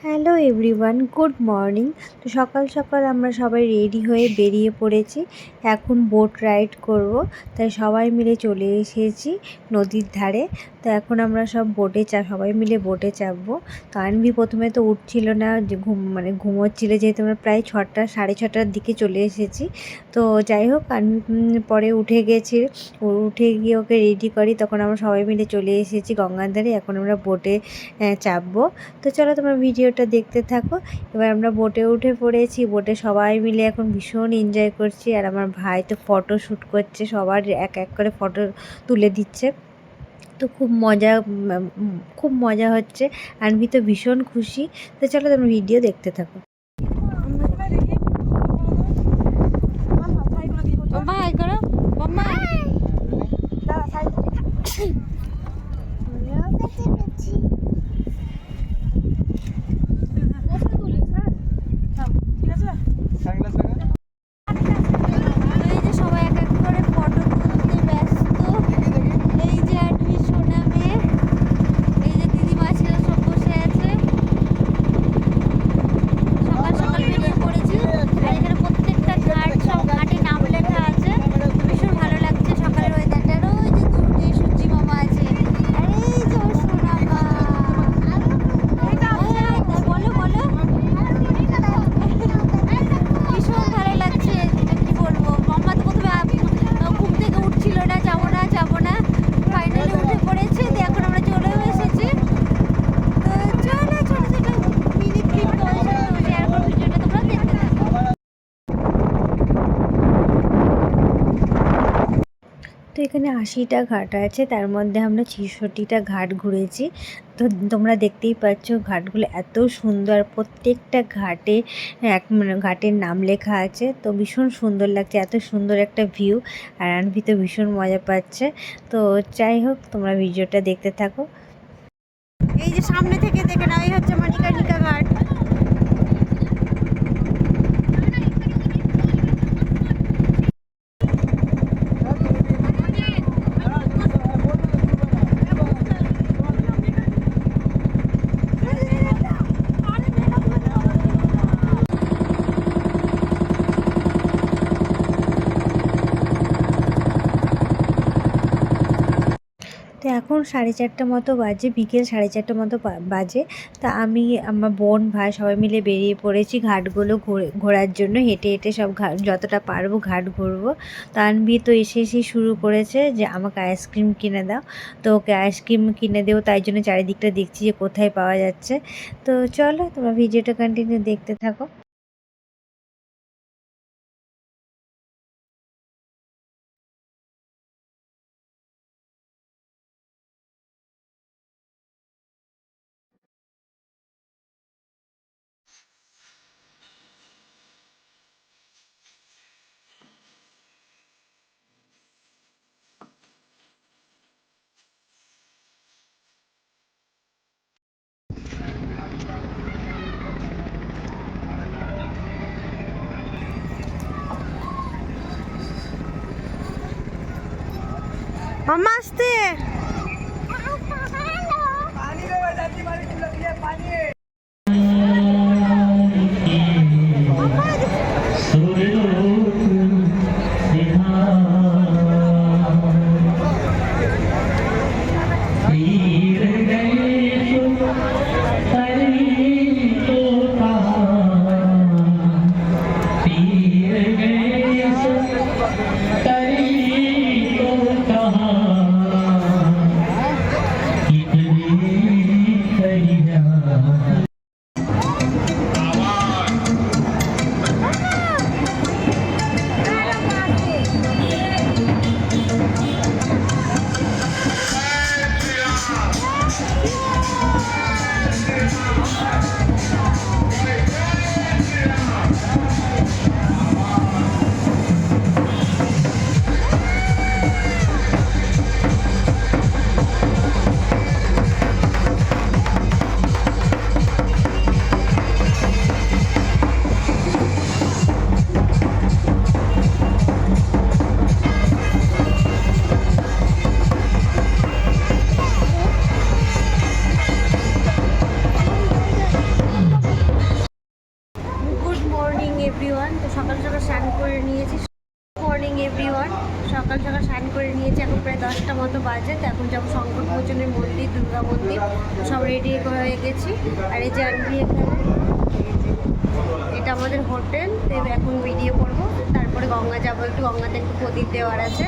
Hello everyone, good morning. তো সকাল সকাল আমরা সবাই রেডি হয়ে বেরিয়ে পড়েছি। এখন বোট রাইড করব, তাই সবাই মিলে চলে এসেছি নদীর ধারে। তো এখন আমরা সব সবাই মিলে বোটে চাপবো। তো আনভি প্রথমে তো উঠছিল না, যে ঘুমোচ্ছিল, যেহেতু আমরা প্রায় 6:30 দিকে চলে এসেছি। তো যাই হোক, আনভি পরে উঠে গেছে। উঠে গিয়ে ওকে রেডি করি, তখন আমরা সবাই মিলে চলে এসেছি গঙ্গার ধারে। এখন আমরা বোটে চাপবো। তো চলো তোমরা ভিডিওটা দেখতে থাকো। এবার আমরা বোটে উঠে পড়েছি। বোটে সবাই মিলে এখন ভীষণ এনজয় করছি। আর আমার ভাই তো ফটো শ্যুট করছে, সবার এক এক করে ফটো তুলে দিচ্ছে। তো খুব মজা হচ্ছে। আনভি তো ভীষণ খুশি। তো চলো তোমরা ভিডিও দেখতে থাকো। তো এখানে 80টা ঘাট আছে, তার মধ্যে আমরা 66টা ঘাট ঘুরেছি। তো তোমরা দেখতেই পাচ্ছ ঘাটগুলো এত সুন্দর, প্রত্যেকটা ঘাটে ঘাটের নাম লেখা আছে। তো ভীষণ সুন্দর লাগছে, এত সুন্দর একটা ভিউ। আর আনভি তো ভীষণ মজা পাচ্ছে। তো যাই হোক, তোমরা ভিডিওটা দেখতে থাকো। এই যে সামনে থেকে দেখে নাও, এই হচ্ছে মণিকর্ণিকা ঘাট। তো এখন 4:30 মতো বাজে, বিকেল 4:30 মতো বাজে। তা আমি, আমার বোন, ভাই সবাই মিলে বেরিয়ে পড়েছি ঘাটগুলো ঘোরার জন্য। হেঁটে হেঁটে সব ঘাট যতটা পারবো ঘাট ঘুরবো। তো আনভি তো এসেই শুরু করেছে যে আমাকে আইসক্রিম কিনে দাও। তো ওকে আইসক্রিম কিনে দেবো, তাই জন্য চারিদিকটা দেখছি যে কোথায় পাওয়া যাচ্ছে। তো চলো তোমরা ভিডিওটা কন্টিনিউ দেখতে থাকো। মামা আসতে এভরিওয়ান। তো সকাল সকাল স্নান করে নিয়েছি। মর্নিং এভরিওয়ান, সকাল সকাল স্নান করে নিয়েছি। এখন প্রায় 10টা মতো বাজে। তো এখন যাবো সংকটমোচনের মন্দির, দুর্গা মন্দির। সব রেডি হয়ে গেছি। আর এই যে আনবি এখানে, এটা আমাদের হোটেল। তো এখন ভিডিও করবো, তারপরে গঙ্গা যাবো, একটু গঙ্গাতে একটু প্রদীপ দেওয়ার আছে।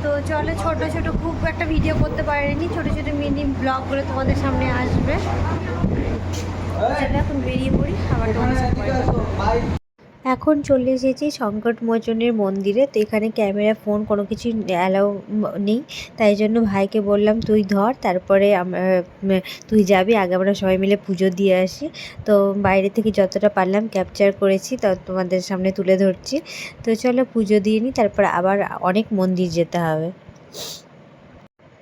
তো চলো, ছোট ছোট খুব একটা ভিডিও করতে পারিনি, ছোট ছোট মিনি ব্লগগুলো তোমাদের সামনে আসবে। চলো এখন বেরিয়ে পড়ি, আবার তোমাদের সাথে। এখন চলে এসেছি সংকটমোচনের মন্দিরে। তো এখানে ক্যামেরা, ফোন কোনো কিছু অ্যালাউ নেই, তাই জন্য ভাইকে বললাম তুই ধর, তারপরে তুই যাবি, আগে আমরা সবাই মিলে পুজো দিয়ে আসি। তো বাইরে থেকে যতটা পারলাম ক্যাপচার করেছি, তা তোমাদের সামনে তুলে ধরছি। তো চলো পুজো দিয়ে নিই, তারপর আবার অনেক মন্দির যেতে হবে।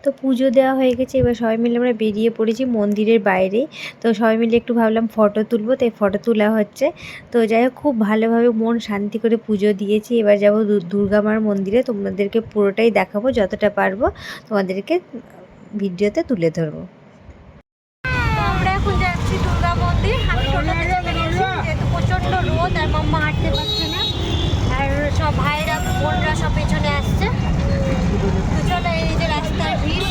তো পুজো দেওয়া হয়ে গেছে, এবার সবাই মিলে আমরা বেরিয়ে পড়েছি মন্দিরের বাইরে। তো সবাই মিলে একটু ভাবলাম ফটো তুলবো, তাই ফটো তোলা হচ্ছে। তো যাই হোক, খুব ভালোভাবে মন শান্তি করে পুজো দিয়েছি। এবার যাবো দুর্গা মার মন্দিরে, তোমাদেরকে পুরোটাই দেখাবো, যতটা পারবো তোমাদেরকে ভিডিওতে তুলে ধরবো। আমরা এখন যাচ্ছি দুর্গা মন্দির। আমি টোটোতে চলে গেছি, যেহেতু প্রচণ্ড রোদ আর মাম্মা হাঁটতে পারছে না, আর সব ভাইরা বোনরা সব পেছনে আসছে। তো চলো, এই যে রাস্তার ভিড়,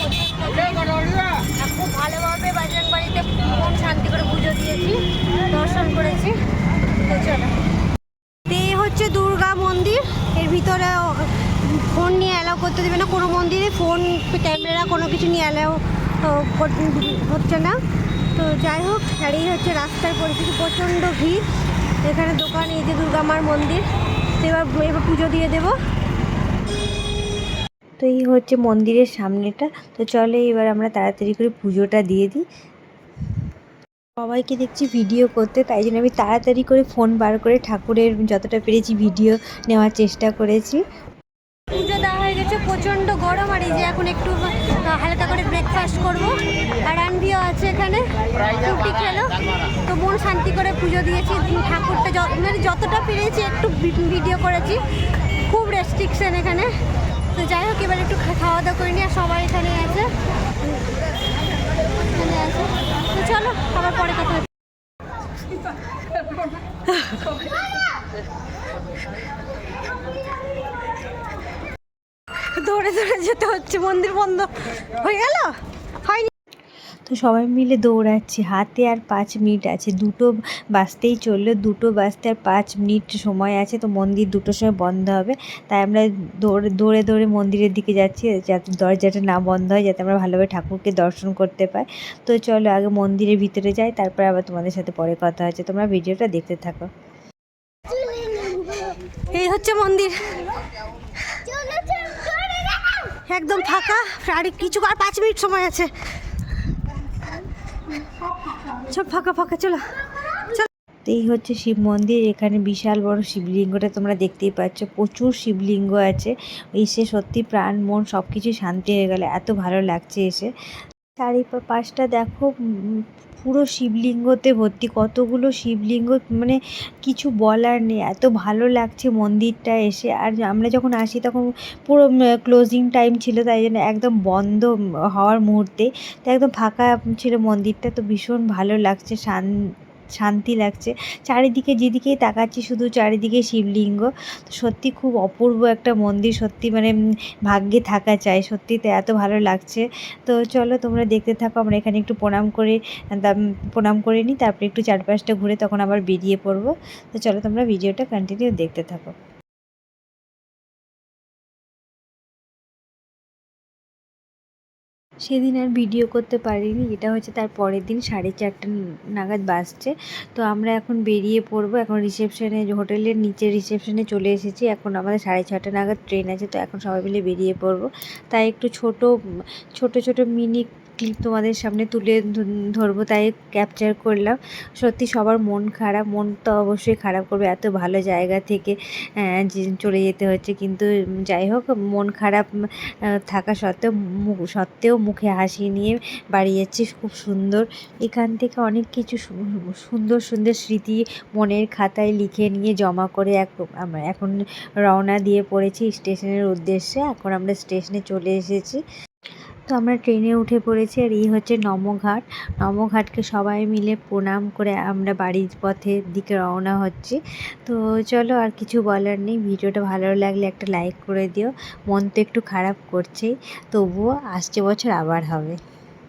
খুব ভালোভাবে বাজরংবাড়িতে মন শান্তি করে পুজো দিয়েছি, দর্শন করেছি। তো চলো, এই হচ্ছে দুর্গা মন্দির। এর ভিতরে ফোন নিয়ে অ্যালাউ করতে দেবে না, কোনো মন্দিরে ফোন, ক্যামেরা কোনো কিছু নিয়ে অ্যালাউ হচ্ছে না। তো যাই হোক, আর এই হচ্ছে রাস্তার পরিস্থিতি, প্রচণ্ড ভিড়। এখানে দোকান, এই যে দুর্গা মার মন্দির। তো এবার পুজো দিয়ে দেবো। তো এই হচ্ছে মন্দিরের সামনেটা। তো চলে এবার আমরা তাড়াতাড়ি করে পুজোটা দিয়ে দিই। সবাইকে দেখছি ভিডিও করতে, তাই জন্য আমি তাড়াতাড়ি করে ফোন বার করে ঠাকুরের যতটা পেরেছি ভিডিও নেওয়ার চেষ্টা করেছি। পুজো দেওয়া হয়ে গেছে, প্রচণ্ড গরম। আর এই যে এখন একটু হালকা করে ব্রেকফাস্ট করব। আর আনবিও আছে এখানে, রুটি খেলো। তো মন শান্তি করে পুজো দিয়েছি, ঠাকুরটা মানে যতটা পেরেছি একটু ভিডিও করেছি, খুব রেস্ট্রিকশন এখানে। তো যাই হোক, এবার একটু খাওয়া দাওয়া করে নিই। আর সবাই এখানে আছে। তো চলো, আবার পরে কথা হচ্ছে। দৌড়ে দৌড়ে যেতে হচ্ছে, মন্দির বন্ধ হয়ে গেল, হয়নি। তো সবাই মিলে দৌড়াচ্ছি, হাতে আর 5 মিনিট আছে, 2টো বাজতেই চললো, 2টো বাজতে আর 5 মিনিট সময় আছে। তো মন্দির 2টোর সময় বন্ধ হবে, তাই আমরা দৌড়ে দৌড়ে মন্দিরের দিকে যাচ্ছি, যাতে দরজাটা না বন্ধ হয়, যাতে আমরা ভালোভাবে ঠাকুরকে দর্শন করতে পাই। তো চলো আগে মন্দিরের ভিতরে যাই, তারপর আবার তোমাদের সাথে পরে কথা হচ্ছে। তোমরা ভিডিওটা দেখতে থাকো। এই হচ্ছে মন্দির, একদম ফাঁকা, আর কিছু আর 5 মিনিট সময় আছে, সব ফাঁকা ফাঁকা। চলো। এই হচ্ছে শিব মন্দির। এখানে বিশাল বড় শিবলিঙ্গটা তোমরা দেখতেই পাচ্ছ, প্রচুর শিবলিঙ্গ আছে। এসে সত্যি প্রাণ মন সব কিছু শান্তি হয়ে গেল, এত ভালো লাগছে এসে। চারিপাশটা দেখো, পুরো শিবলিঙ্গতে ভর্তি, কতগুলো শিবলিঙ্গ, মানে কিছু বলার নেই, এত ভালো লাগছে মন্দিরটা এসে। আর আমরা যখন আসি তখন পুরো ক্লোজিং টাইম ছিল, তাই জন্য একদম বন্ধ হওয়ার মুহূর্তে, তো একদম ফাঁকা ছিল মন্দিরটা। তো ভীষণ ভালো লাগছে, শান্তি লাগছে। চারিদিকে যেদিকেই তাকাচ্ছি শুধু চারিদিকে শিবলিঙ্গ। তো সত্যি খুব অপূর্ব একটা মন্দির, সত্যি মানে ভাগ্যে থাকা চাই সত্যি, তো এত ভালো লাগছে। তো চলো তোমরা দেখতে থাকো, আমরা এখানে একটু প্রণাম করে নিই, তারপরে একটু চারপাশটা ঘুরে তখন আবার বেরিয়ে পড়বো। তো চলো তোমরা ভিডিওটা কন্টিনিউ দেখতে থাকো। সেদিন আর ভিডিও করতে পারিনি, এটা হচ্ছে তার পরের দিন 4:30 নাগাদ বাজছে। তো আমরা এখন বেরিয়ে পড়বো, এখন রিসেপশনে, হোটেলের নিচে রিসেপশনে চলে এসেছি। এখন আমাদের 6:30 নাগাদ ট্রেন আছে, তো এখন সবাই মিলে বেরিয়ে পড়বো। তাই একটু ছোট ছোট মিনি ক্লিপ তোমাদের সামনে তুলে ধরবো, তাই ক্যাপচার করলাম। সত্যি সবার মন খারাপ, মন তো অবশ্যই খারাপ করবে, এত ভালো জায়গা থেকে চলে যেতে হচ্ছে। কিন্তু যাই হোক, মন খারাপ থাকা সত্ত্বেও মুখে হাসি নিয়ে বাড়ি যাচ্ছি, খুব সুন্দর। এখান থেকে অনেক কিছু সুন্দর সুন্দর স্মৃতি মনের খাতায় লিখে নিয়ে জমা করে আমরা এখন রওনা দিয়ে পড়েছি স্টেশনের উদ্দেশ্যে। এখন আমরা স্টেশনে চলে এসেছি। তো আমরা ট্রেনে উঠে পড়েছি, আর এই হচ্ছে নমঘাট। নমঘাটকে সবাই মিলে প্রণাম করে আমরা বাড়ির পথের দিকে রওনা হচ্ছি। তো চলো, আর কিছু বলার নেই। ভিডিওটা ভালো লাগলে একটা লাইক করে দিও। মন তো একটু খারাপ করছেই, তবুও আসছে বছর আবার হবে।